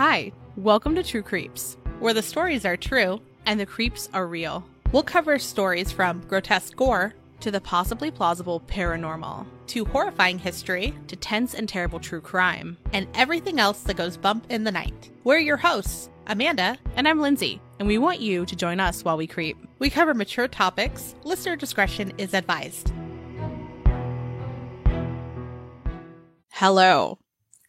Hi, welcome to True Creeps, where the stories are true and the creeps are real. We'll cover stories from grotesque gore to the possibly plausible paranormal, to horrifying history, to tense and terrible true crime, and everything else that goes bump in the night. We're your hosts, Amanda, and I'm Lindsay, and we want you to join us while we creep. We cover mature topics. Listener discretion is advised. Hello.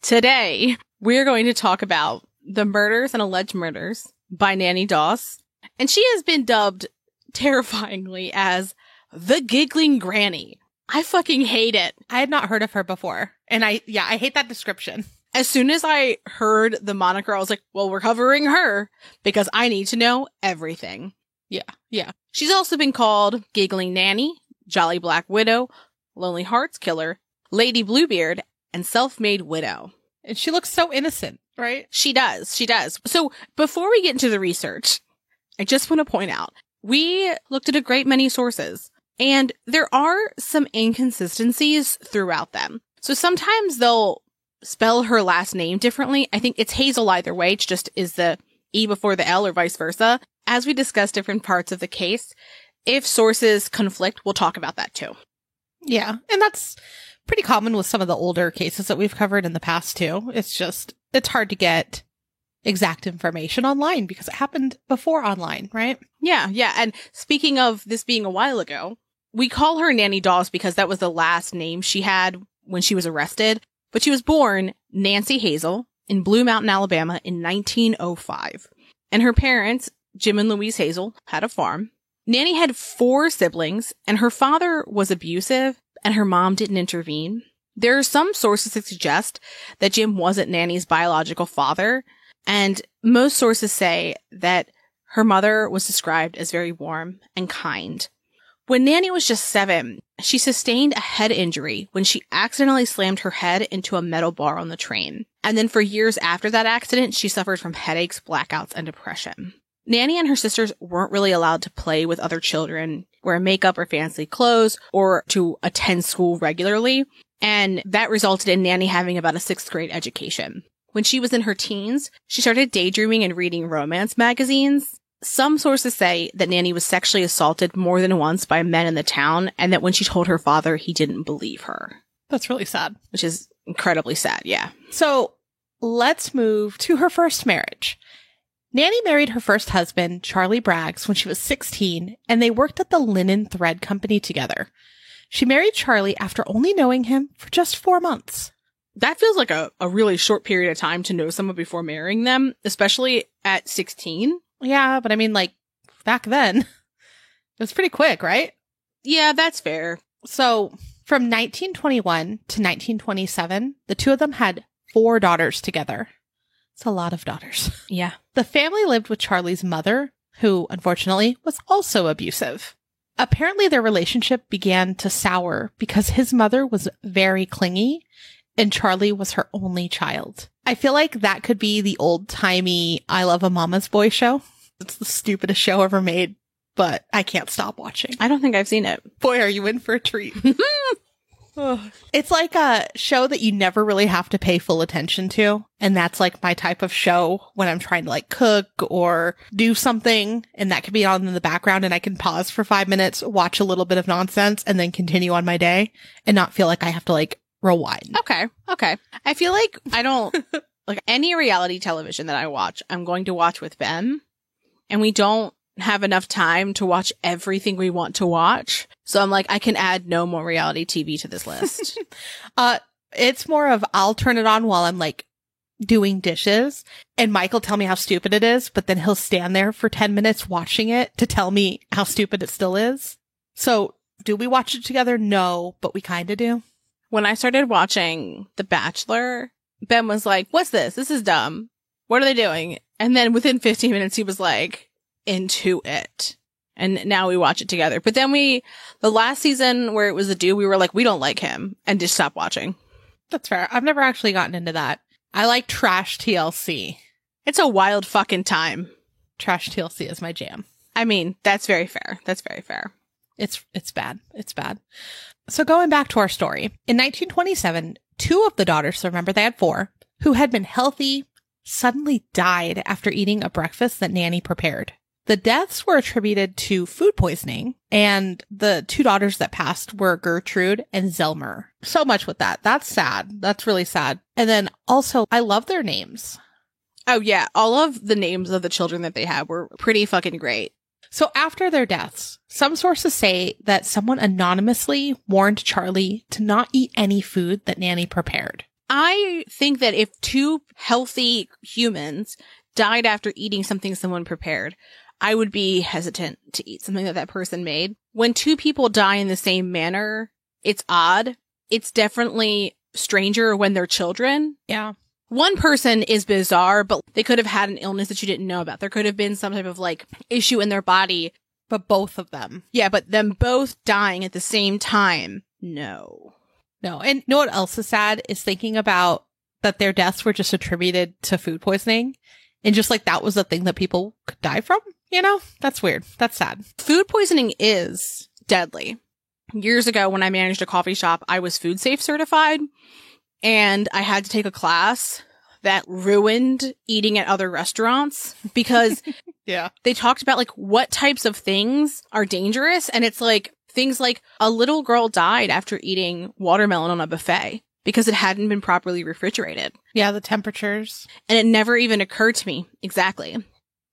Today, we're going to talk about the murders and alleged murders by Nanny Doss, and she has been dubbed terrifyingly as the Giggling Granny. I fucking hate it. I had not heard of her before, and I hate that description. As soon as I heard the moniker, I was like, well, we're covering her because I need to know everything. Yeah. She's also been called Giggling Nanny, Jolly Black Widow, Lonely Hearts Killer, Lady Bluebeard, and Self-Made Widow. And she looks so innocent, right? She does. So before we get into the research, I just want to point out, we looked at a great many sources, and there are some inconsistencies throughout them. So sometimes they'll spell her last name differently. I think it's Hazel either way. It just is the E before the L or vice versa. As we discuss different parts of the case, if sources conflict, we'll talk about that too. Yeah, and that's pretty common with some of the older cases that we've covered in the past too. It's hard to get exact information online because it happened before online, right? Yeah. And speaking of this being a while ago, we call her Nanny Doss because that was the last name she had when she was arrested. But she was born Nancy Hazel in Blue Mountain, Alabama in 1905. And her parents, Jim and Louise Hazel, had a farm. Nanny had 4 siblings, and her father was abusive, and her mom didn't intervene. There are some sources that suggest that Jim wasn't Nanny's biological father, and most sources say that her mother was described as very warm and kind. When Nanny was just 7, she sustained a head injury when she accidentally slammed her head into a metal bar on the train. And then for years after that accident, she suffered from headaches, blackouts, and depression. Nanny and her sisters weren't really allowed to play with other children, wear makeup or fancy clothes, or to attend school regularly. And that resulted in Nanny having about a 6th grade education. When she was in her teens, she started daydreaming and reading romance magazines. Some sources say that Nanny was sexually assaulted more than once by men in the town, and that when she told her father, he didn't believe her. That's really sad. Which is incredibly sad, yeah. So let's move to her first marriage. Nanny married her first husband, Charlie Braggs, when she was 16, and they worked at the Linen Thread Company together. She married Charlie after only knowing him for just 4 months. That feels like a really short period of time to know someone before marrying them, especially at 16. Yeah, but I mean, like, back then, it was pretty quick, right? Yeah, that's fair. So, from 1921 to 1927, the two of them had 4 daughters together. It's a lot of daughters. Yeah. The family lived with Charlie's mother, who, unfortunately, was also abusive. Apparently, their relationship began to sour because his mother was very clingy, and Charlie was her only child. I feel like that could be the old-timey I Love a Mama's Boy show. It's the stupidest show ever made, but I can't stop watching. I don't think I've seen it. Boy, are you in for a treat. It's like a show that you never really have to pay full attention to. And that's like my type of show when I'm trying to like cook or do something, and that can be on in the background and I can pause for 5 minutes, watch a little bit of nonsense, and then continue on my day and not feel like I have to like rewind. Okay. I feel like I don't like any reality television that I watch, I'm going to watch with Ben, and we don't have enough time to watch everything we want to watch. So I'm like, I can add no more reality TV to this list. It's more of I'll turn it on while I'm like doing dishes, and Mike will tell me how stupid it is, but then he'll stand there for 10 minutes watching it to tell me how stupid it still is. So do we watch it together? No, but we kind of do. When I started watching The Bachelor, Ben was like, what's this? This is dumb. What are they doing? And then within 15 minutes, he was like, into it. And now we watch it together. But then the last season where it was a dude, we were like, we don't like him, and just stopped watching. That's fair. I've never actually gotten into that. I like trash TLC. It's a wild fucking time. Trash TLC is my jam. I mean, that's very fair. It's bad. So going back to our story, in 1927, 2 of the daughters, so remember they had 4, who had been healthy, suddenly died after eating a breakfast that Nanny prepared. The deaths were attributed to food poisoning, and the 2 daughters that passed were Gertrude and Zelmer. So much with that. That's sad. That's really sad. And then also, I love their names. Oh yeah, all of the names of the children that they had were pretty fucking great. So after their deaths, some sources say that someone anonymously warned Charlie to not eat any food that Nanny prepared. I think that if 2 healthy humans died after eating something someone prepared, I would be hesitant to eat something that person made. When 2 people die in the same manner, it's odd. It's definitely stranger when they're children. Yeah. One person is bizarre, but they could have had an illness that you didn't know about. There could have been some type of like issue in their body. But both of them. Yeah, but them both dying at the same time. No. And you know what else is sad is thinking about that their deaths were just attributed to food poisoning. And just like that was a thing that people could die from, you know? That's weird. That's sad. Food poisoning is deadly. Years ago when I managed a coffee shop, I was food safe certified. And I had to take a class that ruined eating at other restaurants because yeah, they talked about like what types of things are dangerous. And it's like things like a little girl died after eating watermelon on a buffet because it hadn't been properly refrigerated. Yeah, the temperatures. And it never even occurred to me. Exactly.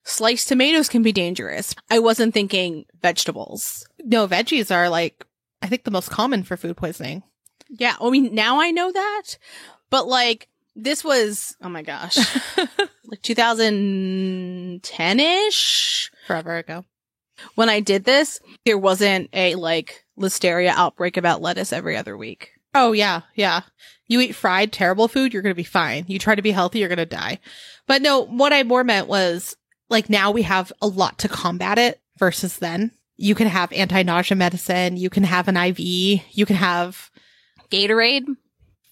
Sliced tomatoes can be dangerous. I wasn't thinking vegetables. No, veggies are like, I think the most common for food poisoning. Yeah, I mean, now I know that, but like, this was, oh my gosh, like 2010-ish? Forever ago. When I did this, there wasn't a like listeria outbreak about lettuce every other week. Oh, yeah, yeah. You eat fried, terrible food, you're going to be fine. You try to be healthy, you're going to die. But no, what I more meant was, like, now we have a lot to combat it versus then. You can have anti-nausea medicine, you can have an IV, you can have Gatorade,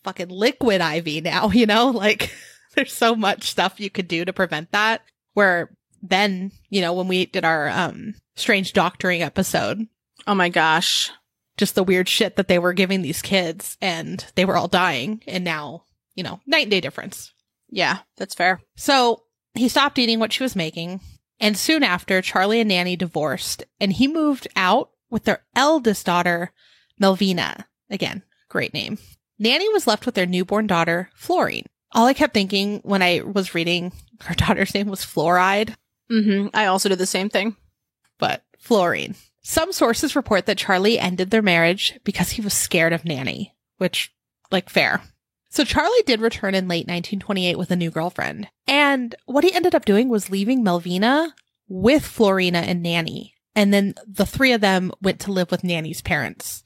fucking liquid IV now, you know? Like, there's so much stuff you could do to prevent that. Where then, you know, when we did our strange doctoring episode. Oh my gosh. Just the weird shit that they were giving these kids and they were all dying. And now, you know, night and day difference. Yeah, that's fair. So he stopped eating what she was making. And soon after, Charlie and Nanny divorced and he moved out with their eldest daughter, Melvina. Again, great name. Nanny was left with their newborn daughter, Florine. All I kept thinking when I was reading her daughter's name was Fluoride. Mm-hmm. I also did the same thing. But Florine. Some sources report that Charlie ended their marriage because he was scared of Nanny, which, like, fair. So Charlie did return in late 1928 with a new girlfriend. And what he ended up doing was leaving Melvina with Florina and Nanny. And then the 3 of them went to live with Nanny's parents.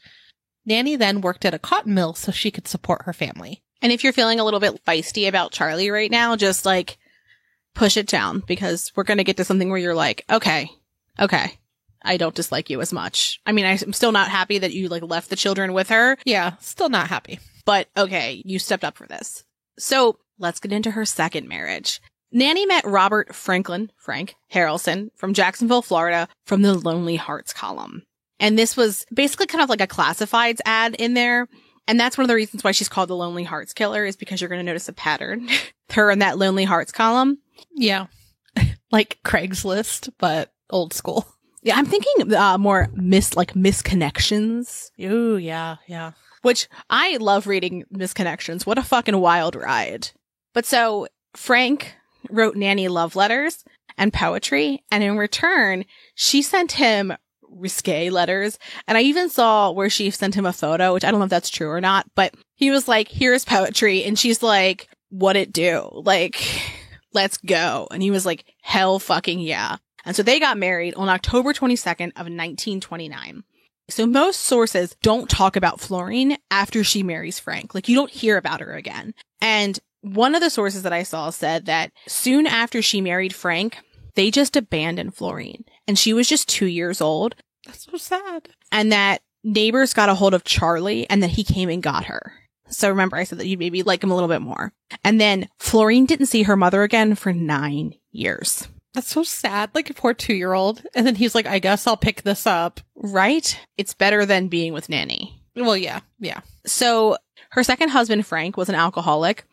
Nanny then worked at a cotton mill so she could support her family. And if you're feeling a little bit feisty about Charlie right now, just like push it down because we're going to get to something where you're like, okay, I don't dislike you as much. I mean, I'm still not happy that you like left the children with her. Yeah, still not happy. But okay, you stepped up for this. So let's get into her second marriage. Nanny met Robert Frank Harrelson from Jacksonville, Florida, from the Lonely Hearts column. And this was basically kind of like a classifieds ad in there. And that's one of the reasons why she's called the Lonely Hearts Killer is because you're going to notice a pattern. Her in that Lonely Hearts column. Yeah. Like Craigslist, but old school. Yeah, I'm thinking more misconnections. Ooh, yeah. Which I love reading misconnections. What a fucking wild ride. But so Frank wrote Nanny love letters and poetry. And in return, she sent him risque letters. And I even saw where she sent him a photo, which I don't know if that's true or not, but he was like, here's poetry. And she's like, what'd it do? Like, let's go. And he was like, hell fucking yeah. And so they got married on October 22nd of 1929. So most sources don't talk about Florine after she marries Frank. Like, you don't hear about her again. And one of the sources that I saw said that soon after she married Frank, they just abandoned Florine. And she was just 2 years old. That's so sad. And that neighbors got a hold of Charlie and that he came and got her. So remember, I said that you'd maybe like him a little bit more. And then Florine didn't see her mother again for 9 years. That's so sad. Like a poor 2-year-old. And then he's like, I guess I'll pick this up. Right? It's better than being with Nanny. Well, yeah. So Her second husband, Frank, was an alcoholic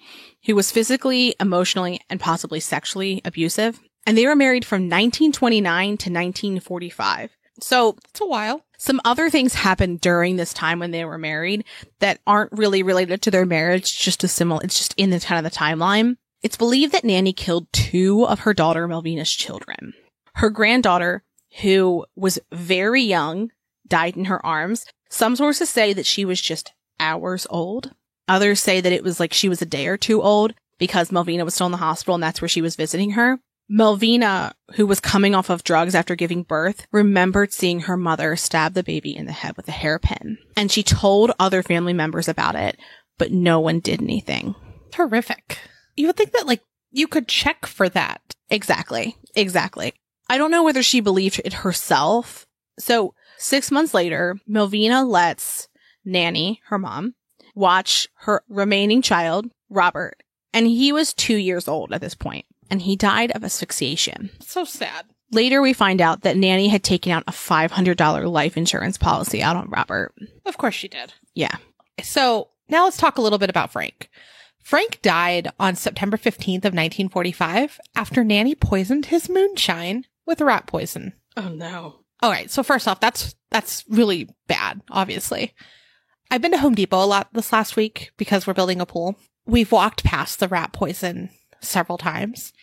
who was physically, emotionally, and possibly sexually abusive. And they were married from 1929 to 1945. So It's a while. some other things happened during this time when they were married that aren't really related to their marriage, it's just in the kind of the timeline. It's believed that Nanny killed 2 of her daughter Melvina's children. Her granddaughter, who was very young, died in her arms. Some sources say that she was just hours old. Others say that it was like she was a day or 2 old because Melvina was still in the hospital and that's where she was visiting her. Melvina, who was coming off of drugs after giving birth, remembered seeing her mother stab the baby in the head with a hairpin. And she told other family members about it, but no one did anything. Horrific. You would think that, like, you could check for that. Exactly. I don't know whether she believed it herself. So 6 months later, Melvina lets Nanny, her mom, watch her remaining child, Robert. And he was 2 years old at this point. And he died of asphyxiation. So sad. Later, we find out that Nanny had taken out a $500 life insurance policy out on Robert. Of course she did. Yeah. So now let's talk a little bit about Frank. Frank died on September 15th of 1945 after Nanny poisoned his moonshine with rat poison. Oh, no. All right. So first off, that's really bad, obviously. I've been to Home Depot a lot this last week because we're building a pool. We've walked past the rat poison several times.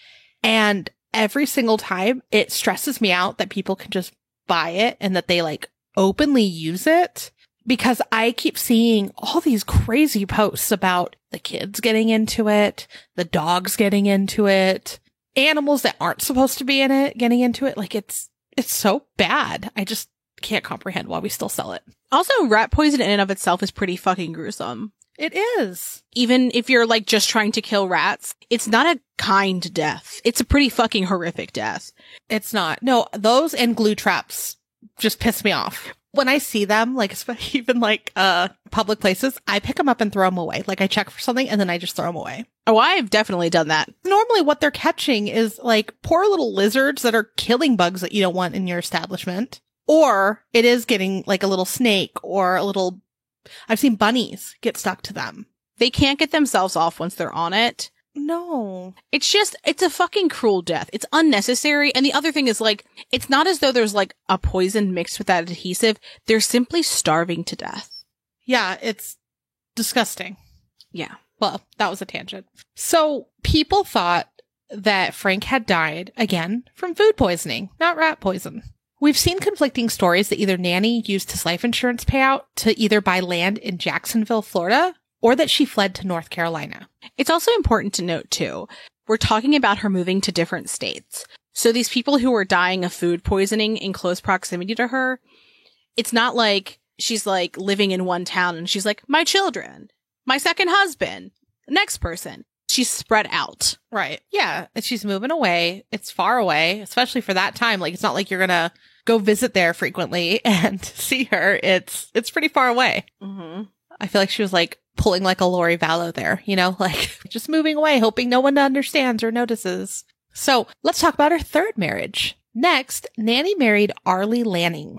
And every single time it stresses me out that people can just buy it and that they like openly use it, because I keep seeing all these crazy posts about the kids getting into it, the dogs getting into it, animals that aren't supposed to be in it getting into it. Like it's so bad. I just can't comprehend why we still sell it. Also, rat poison in and of itself is pretty fucking gruesome. It is. Even if you're like just trying to kill rats, it's not a kind death. It's a pretty fucking horrific death. It's not. No, those and glue traps just piss me off. When I see them, like even like public places, I pick them up and throw them away. Like I check for something and then I just throw them away. Oh, I've definitely done that. Normally what they're catching is like poor little lizards that are killing bugs that you don't want in your establishment. Or it is getting like a little snake or a little, I've seen bunnies get stuck to them. They can't get themselves off once they're on it. No. It's a fucking cruel death. It's unnecessary. And the other thing is like, it's not as though there's like a poison mixed with that adhesive. They're simply starving to death. Yeah, it's disgusting. Yeah. Well, that was a tangent. So people thought that Frank had died again from food poisoning, not rat poison. We've seen conflicting stories that either Nanny used his life insurance payout to either buy land in Jacksonville, Florida, or that she fled to North Carolina. It's also important to note, too, we're talking about her moving to different states. So these people who were dying of food poisoning in close proximity to her, it's not like she's like living in one town and she's like, my children, my second husband, next person. She's spread out. Right. Yeah. And she's moving away. It's far away, especially for that time. Like, it's not like you're going to go visit there frequently and see her. It's pretty far away. Mm-hmm. I feel like she was like pulling like a Lori Vallow there, you know, like just moving away, hoping no one understands or notices. So let's talk about her third marriage. Next, Nanny married Arlie Lanning,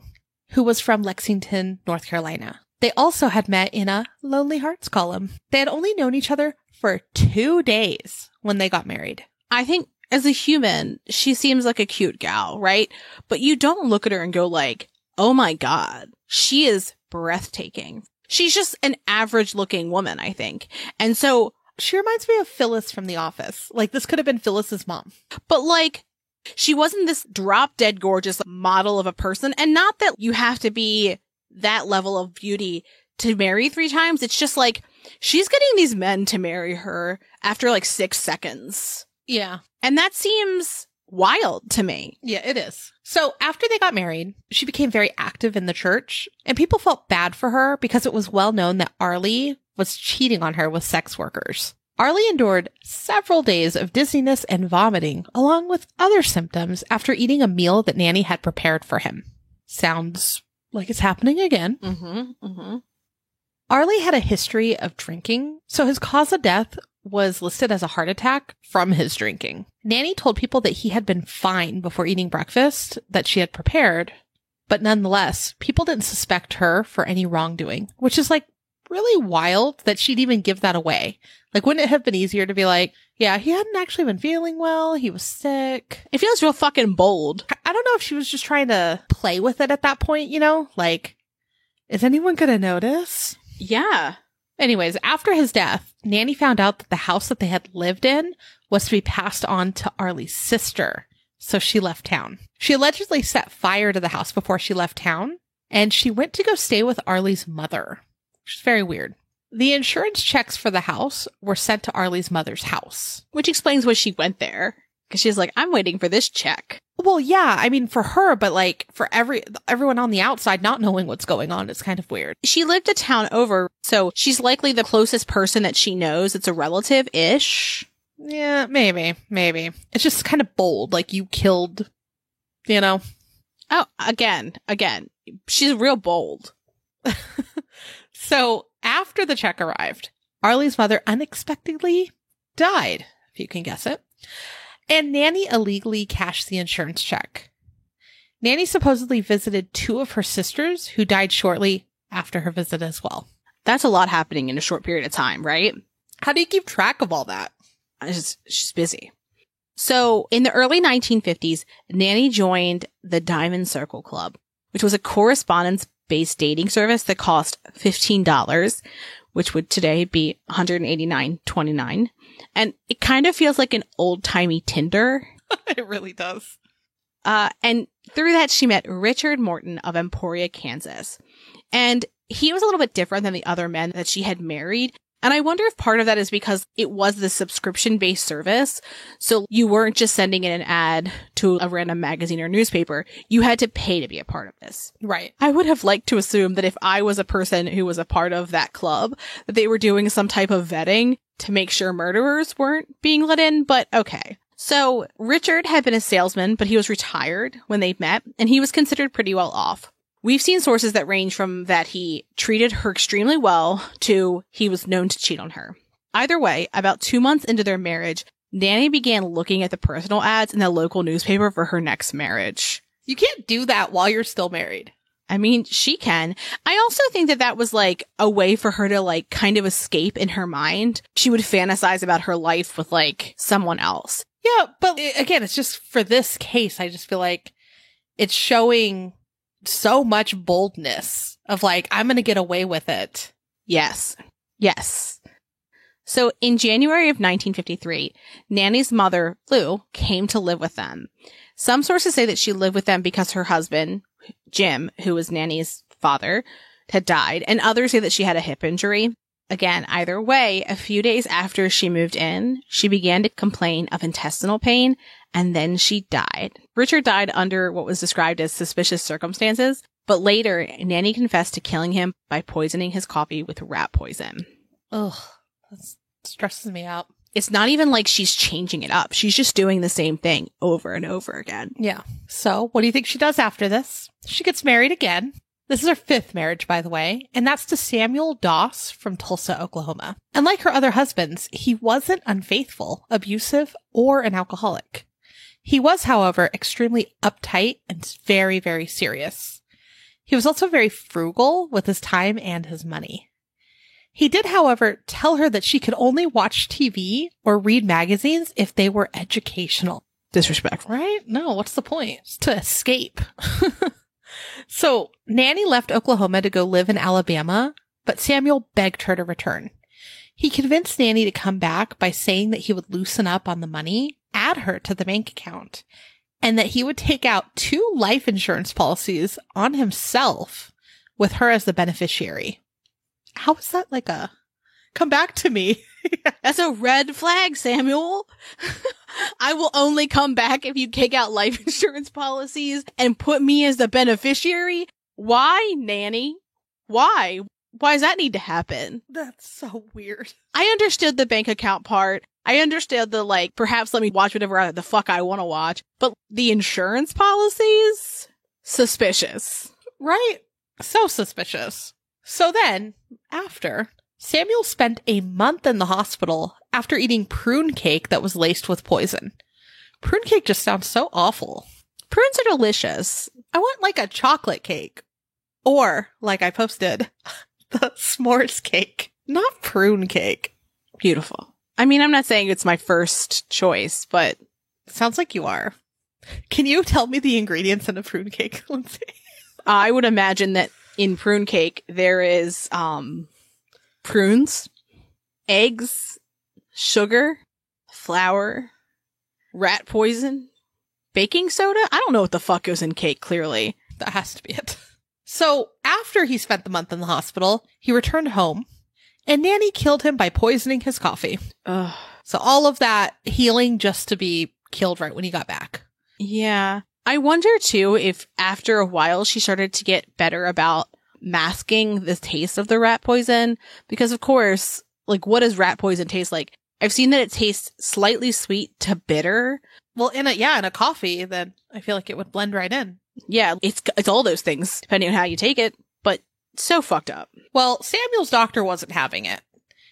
who was from Lexington, North Carolina. They also had met in a Lonely Hearts column. They had only known each other for 2 days when they got married. I think as a human, she seems like a cute gal, right? But you don't look at her and go like, oh my God, she is breathtaking. She's just an average looking woman, I think. And so she reminds me of Phyllis from The Office. Like this could have been Phyllis's mom. But like, she wasn't this drop dead gorgeous model of a person. And not that you have to be that level of beauty to marry 3 times. It's just like, she's getting these men to marry her after like 6 seconds. Yeah. And that seems wild to me. Yeah, it is. So after they got married, she became very active in the church, and people felt bad for her because it was well known that Arlie was cheating on her with sex workers. Arlie endured several days of dizziness and vomiting, along with other symptoms after eating a meal that Nanny had prepared for him. Sounds like it's happening again. Mm-hmm. Mm-hmm. Arlie had a history of drinking, so his cause of death was listed as a heart attack from his drinking. Nanny told people that he had been fine before eating breakfast that she had prepared, but nonetheless, people didn't suspect her for any wrongdoing, which is like really wild that she'd even give that away. Like, wouldn't it have been easier to be like, yeah, he hadn't actually been feeling well. He was sick. It feels real fucking bold. I don't know if she was just trying to play with it at that point, you know? Like, is anyone going to notice? Yeah. Anyways, after his death, Nanny found out that the house that they had lived in was to be passed on to Arlie's sister. So she left town. She allegedly set fire to the house before she left town, and she went to go stay with Arlie's mother, which is very weird. The insurance checks for the house were sent to Arlie's mother's house. Which explains why she went there. Because she's like, I'm waiting for this check. Well, yeah, I mean, for her, but like for everyone on the outside not knowing what's going on, it's kind of weird. She lived a town over, so she's likely the closest person that she knows. It's a relative-ish. Yeah, maybe. It's just kind of bold, like you killed, you know? Oh, again, she's real bold. So after the check arrived, Arlie's mother unexpectedly died, if you can guess it. And Nanny illegally cashed the insurance check. Nanny supposedly visited 2 of her sisters who died shortly after her visit as well. That's a lot happening in a short period of time, right? How do you keep track of all that? She's busy. So in the early 1950s, Nanny joined the Diamond Circle Club, which was a correspondence-based dating service that cost $15, which would today be $189.29. And it kind of feels like an old-timey Tinder. It really does. And through that, she met Richard Morton of Emporia, Kansas. And he was a little bit different than the other men that she had married. And I wonder if part of that is because it was the subscription-based service. So you weren't just sending in an ad to a random magazine or newspaper. You had to pay to be a part of this. Right. I would have liked to assume that if I was a person who was a part of that club, that they were doing some type of vetting to make sure murderers weren't being let in, but okay. So Richard had been a salesman, but he was retired when they met, and he was considered pretty well off. We've seen sources that range from that he treated her extremely well to he was known to cheat on her. Either way, about 2 months into their marriage, Nanny began looking at the personal ads in the local newspaper for her next marriage. You can't do that while you're still married. I mean, she can. I also think that that was like a way for her to like kind of escape in her mind. She would fantasize about her life with like someone else. Yeah, but again, it's just for this case, I just feel like it's showing so much boldness of like, I'm going to get away with it. Yes. So in January of 1953, Nanny's mother, Lou, came to live with them. Some sources say that she lived with them because her husband, Jim, who was Nanny's father, had died, and others say that she had a hip injury. Again, either way, a few days after she moved in, she began to complain of intestinal pain, and then she died. Richard died under what was described as suspicious circumstances, but later, Nanny confessed to killing him by poisoning his coffee with rat poison. Ugh, that stresses me out. It's not even like she's changing it up. She's just doing the same thing over and over again. Yeah. So, what do you think she does after this? She gets married again. This is her 5th marriage, by the way, and that's to Samuel Doss from Tulsa, Oklahoma. And like her other husbands, he wasn't unfaithful, abusive, or an alcoholic. He was, however, extremely uptight and very, very serious. He was also very frugal with his time and his money. He did, however, tell her that she could only watch TV or read magazines if they were educational. Disrespectful. Right? No, what's the point? It's to escape. So, Nanny left Oklahoma to go live in Alabama, but Samuel begged her to return. He convinced Nanny to come back by saying that he would loosen up on the money, add her to the bank account, and that he would take out 2 life insurance policies on himself with her as the beneficiary. How is that like a come back to me? That's a red flag, Samuel. I will only come back if you take out life insurance policies and put me as the beneficiary. Why, Nanny? Why? Why does that need to happen? That's so weird. I understood the bank account part. I understood the, like, perhaps let me watch whatever the fuck I want to watch. But the insurance policies? Suspicious. Right? So suspicious. So then, after, Samuel spent a month in the hospital after eating prune cake that was laced with poison. Prune cake just sounds so awful. Prunes are delicious. I want like a chocolate cake. Or, like I posted, the s'mores cake, not prune cake. Beautiful. I mean, I'm not saying it's my first choice, but Sounds like you are. Can you tell me the ingredients in a prune cake, Lindsay? I would imagine that in prune cake, there is prunes, eggs, sugar, flour, rat poison, baking soda. I don't know what the fuck goes in cake, clearly. That has to be it. So after he spent the month in the hospital, he returned home, and Nanny killed him by poisoning his coffee. Ugh. So all of that healing just to be killed right when he got back. Yeah. I wonder, too, if after a while she started to get better about masking the taste of the rat poison. Because, of course, like, what does rat poison taste like? I've seen that it tastes slightly sweet to bitter. Well, in a coffee, then I feel like it would blend right in. Yeah, it's all those things, depending on how you take it. But so fucked up. Well, Samuel's doctor wasn't having it.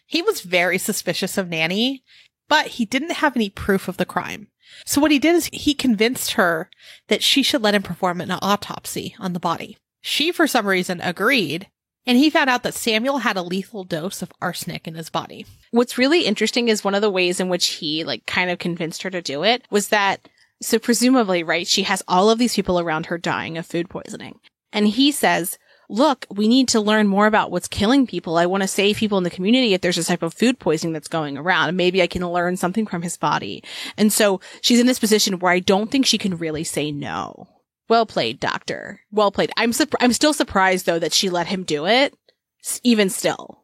He was very suspicious of Nanny, but he didn't have any proof of the crime. So what he did is he convinced her that she should let him perform an autopsy on the body. She, for some reason, agreed, and he found out that Samuel had a lethal dose of arsenic in his body. What's really interesting is one of the ways in which he, like, kind of convinced her to do it was that, so presumably, right, she has all of these people around her dying of food poisoning. And he says, look, we need to learn more about what's killing people. I want to save people in the community if there's a type of food poisoning that's going around. And maybe I can learn something from his body. And so she's in this position where I don't think she can really say no. Well played, doctor. Well played. I'm still surprised, though, that she let him do it, even still.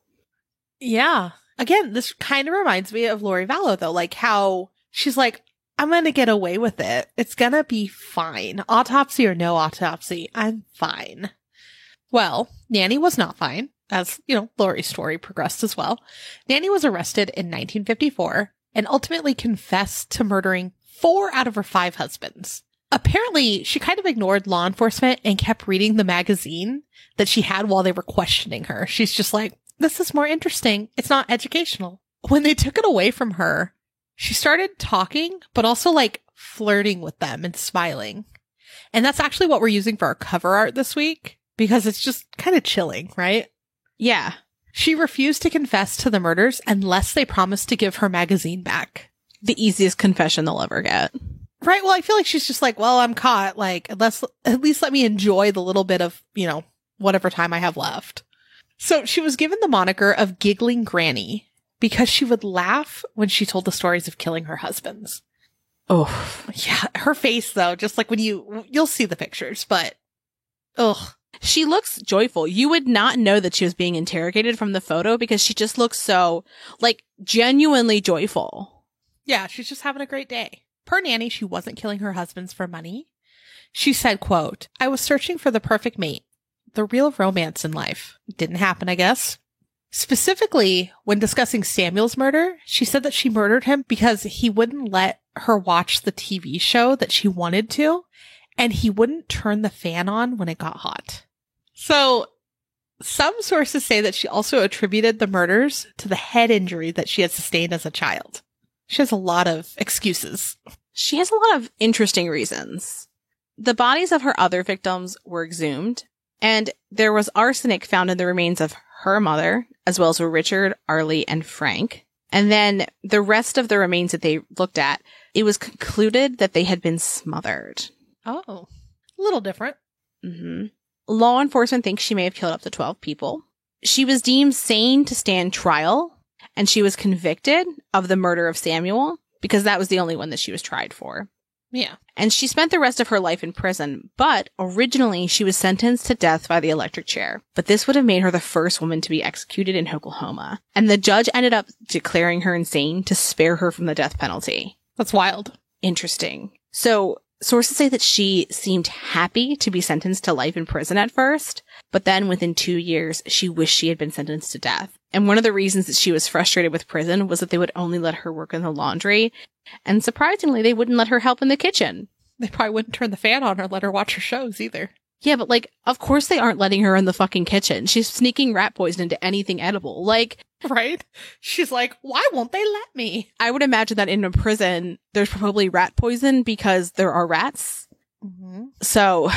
Yeah. Again, this kind of reminds me of Lori Vallow, though, like how she's like, I'm going to get away with it. It's going to be fine. Autopsy or no autopsy, I'm fine. Well, Nanny was not fine, as, Lori's story progressed as well. Nanny was arrested in 1954 and ultimately confessed to murdering 4 out of her 5 husbands. Apparently, she kind of ignored law enforcement and kept reading the magazine that she had while they were questioning her. She's just like, this is more interesting. It's not educational. When they took it away from her, she started talking, but also like flirting with them and smiling. And that's actually what we're using for our cover art this week, because it's just kind of chilling, right? Yeah. She refused to confess to the murders unless they promised to give her magazine back. The easiest confession they'll ever get. Right. Well, I feel like she's just like, well, I'm caught. Like, at least let me enjoy the little bit of, whatever time I have left. So she was given the moniker of Giggling Granny because she would laugh when she told the stories of killing her husbands. Oh, yeah. Her face, though, just like when you'll see the pictures, but ugh. She looks joyful. You would not know that she was being interrogated from the photo because she just looks so, like, genuinely joyful. Yeah, she's just having a great day. Per Nanny, she wasn't killing her husbands for money. She said, quote, I was searching for the perfect mate, the real romance in life. Didn't happen, I guess. Specifically, when discussing Samuel's murder, she said that she murdered him because he wouldn't let her watch the TV show that she wanted to, and he wouldn't turn the fan on when it got hot. So, some sources say that she also attributed the murders to the head injury that she had sustained as a child. She has a lot of excuses. She has a lot of interesting reasons. The bodies of her other victims were exhumed, and there was arsenic found in the remains of her mother, as well as Richard, Arlie, and Frank. And then the rest of the remains that they looked at, it was concluded that they had been smothered. Oh, a little different. Mm-hmm. Law enforcement thinks she may have killed up to 12 people. She was deemed sane to stand trial, and she was convicted of the murder of Samuel because that was the only one that she was tried for. Yeah. And she spent the rest of her life in prison, but originally she was sentenced to death by the electric chair. But this would have made her the first woman to be executed in Oklahoma. And the judge ended up declaring her insane to spare her from the death penalty. That's wild. Interesting. So sources say that she seemed happy to be sentenced to life in prison at first, but then within 2 years, she wished she had been sentenced to death. And one of the reasons that she was frustrated with prison was that they would only let her work in the laundry. And surprisingly, they wouldn't let her help in the kitchen. They probably wouldn't turn the fan on or let her watch her shows either. Yeah, but like, of course they aren't letting her in the fucking kitchen. She's sneaking rat poison into anything edible. Like, right? She's like, why won't they let me? I would imagine that in a prison, there's probably rat poison because there are rats. Mm-hmm. So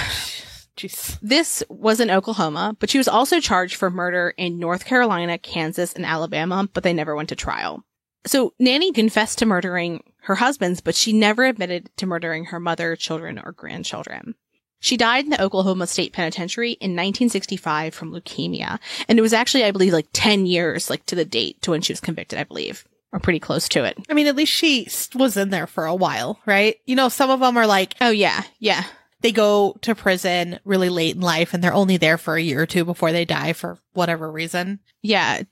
Jeez. This was in Oklahoma, but she was also charged for murder in North Carolina, Kansas, and Alabama, but they never went to trial. So Nanny confessed to murdering her husbands, but she never admitted to murdering her mother, children, or grandchildren. She died in the Oklahoma State Penitentiary in 1965 from leukemia. And it was actually, I believe, like 10 years, like to the date to when she was convicted, I believe. Or pretty close to it. I mean, at least she was in there for a while, right? You know, some of them are like, oh, yeah. Yeah. They go to prison really late in life and they're only there for a year or two before they die for whatever reason. Yeah.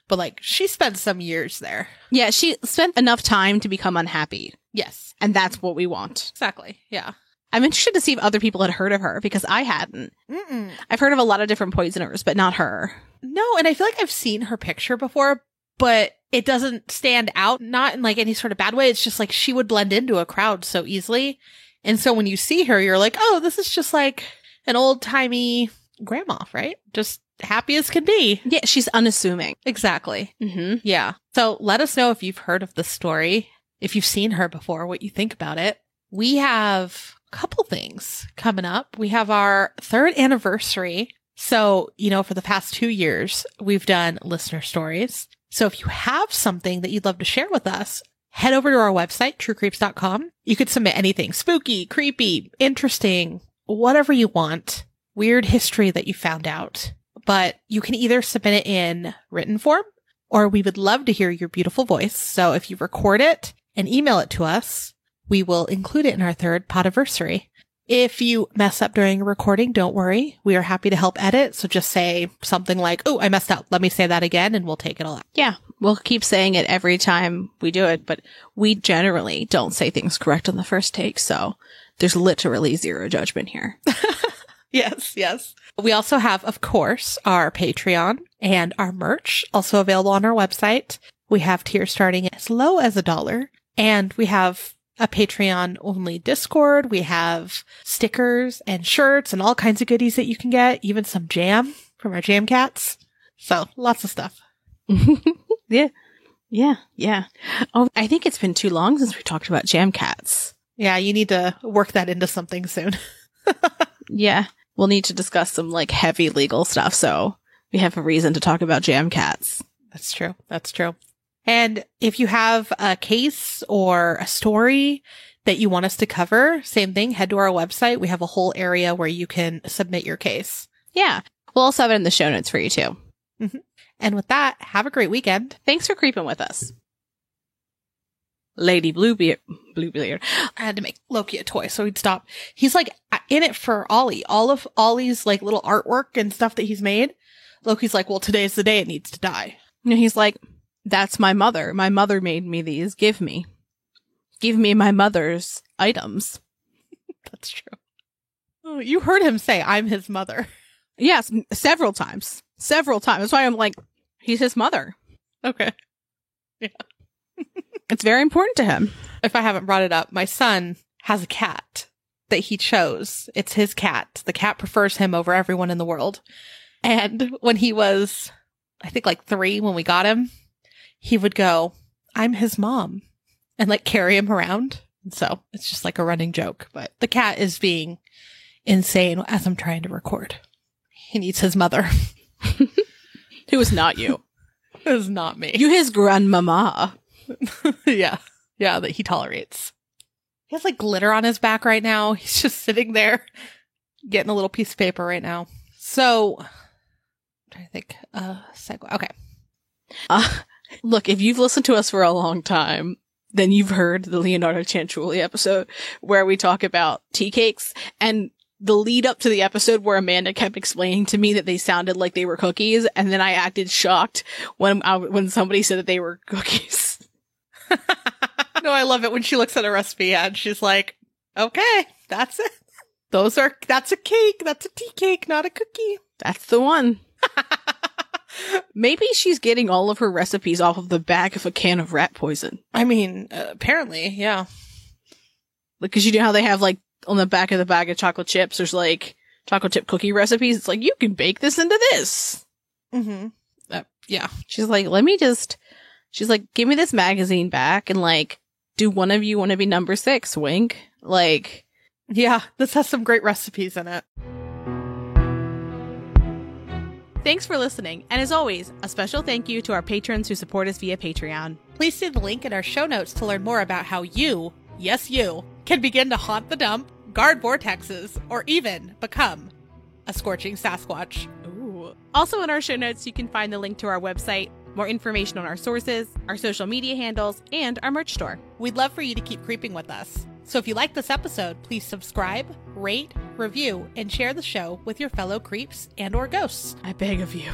But like, she spent some years there. Yeah, she spent enough time to become unhappy. Yes. And that's what we want. Exactly. Yeah. I'm interested to see if other people had heard of her because I hadn't. Mm-mm. I've heard of a lot of different poisoners, but not her. No, and I feel like I've seen her picture before, but it doesn't stand out, not in like any sort of bad way. It's just like she would blend into a crowd so easily. And so when you see her, you're like, oh, this is just like an old-timey grandma, right? Just happy as can be. Yeah, she's unassuming. Exactly. Mm-hmm. Yeah. So let us know if you've heard of the story, if you've seen her before, what you think about it. We have a couple things coming up. We have our 3rd anniversary. So, you know, for the past 2 years, we've done listener stories. So if you have something that you'd love to share with us, head over to our website, truecreeps.com. You could submit anything spooky, creepy, interesting, whatever you want, weird history that you found out. But you can either submit it in written form, or we would love to hear your beautiful voice. So if you record it and email it to us, we will include it in our 3rd podiversary. If you mess up during a recording, don't worry. We are happy to help edit. So just say something like, oh, I messed up. Let me say that again, and we'll take it all out. Yeah, we'll keep saying it every time we do it, but we generally don't say things correct on the first take. So there's literally zero judgment here. Yes, yes. We also have, of course, our Patreon and our merch also available on our website. We have tiers starting as low as $1, and we have a Patreon only Discord. We have stickers and shirts and all kinds of goodies that you can get, even some jam from our jam cats. So lots of stuff. Yeah. Yeah. Yeah. Oh, I think it's been too long since we talked about jam cats. Yeah. You need to work that into something soon. Yeah. We'll need to discuss some like heavy legal stuff. So we have a reason to talk about jam cats. That's true. That's true. And if you have a case or a story that you want us to cover, same thing, head to our website. We have a whole area where you can submit your case. Yeah. We'll also have it in the show notes for you too. Mm-hmm. And with that, have a great weekend. Thanks for creeping with us. Lady Bluebeard. I had to make Loki a toy so he'd stop. He's like in it for Ollie. All of Ollie's like little artwork and stuff that he's made. Loki's like, well, today's the day it needs to die. And he's like, that's my mother. My mother made me these. Give me my mother's items. That's true. Oh, you heard him say, I'm his mother. Yes, several times. That's why I'm like, he's his mother. Okay. Yeah. It's very important to him. If I haven't brought it up, my son has a cat that he chose. It's his cat. The cat prefers him over everyone in the world. And when he was, I think like 3 when we got him, he would go, I'm his mom, and like carry him around. And so it's just like a running joke, but the cat is being insane as I'm trying to record. He needs his mother. Who is not you. It is not me. You his grandmama. Yeah. Yeah, that he tolerates. He has like glitter on his back right now. He's just sitting there getting a little piece of paper right now. So, I'm trying to think. Segue. Okay. Look, if you've listened to us for a long time, then you've heard the Leonardo Cianciulli episode where we talk about tea cakes, and the lead up to the episode where Amanda kept explaining to me that they sounded like they were cookies, and then I acted shocked when somebody said that they were cookies. No, I love it when she looks at a recipe and she's like, okay, that's it. That's a cake. That's a tea cake, not a cookie. That's the one. Maybe she's getting all of her recipes off of the back of a can of rat poison. I mean, apparently, yeah. Because you know how they have, like, on the back of the bag of chocolate chips, there's, like, chocolate chip cookie recipes. It's like, you can bake this into this. Mm-hmm. Yeah. She's like, give me this magazine back, and, like, do one of you want to be number 6? Wink. Like, yeah, this has some great recipes in it. Thanks for listening, and as always, a special thank you to our patrons who support us via Patreon. Please see the link in our show notes to learn more about how you, yes you, can begin to haunt the dump, guard vortexes, or even become a scorching Sasquatch. Ooh. Also in our show notes, you can find the link to our website, more information on our sources, our social media handles, and our merch store. We'd love for you to keep creeping with us. So if you like this episode, please subscribe, rate, review, and share the show with your fellow creeps and or ghosts. I beg of you.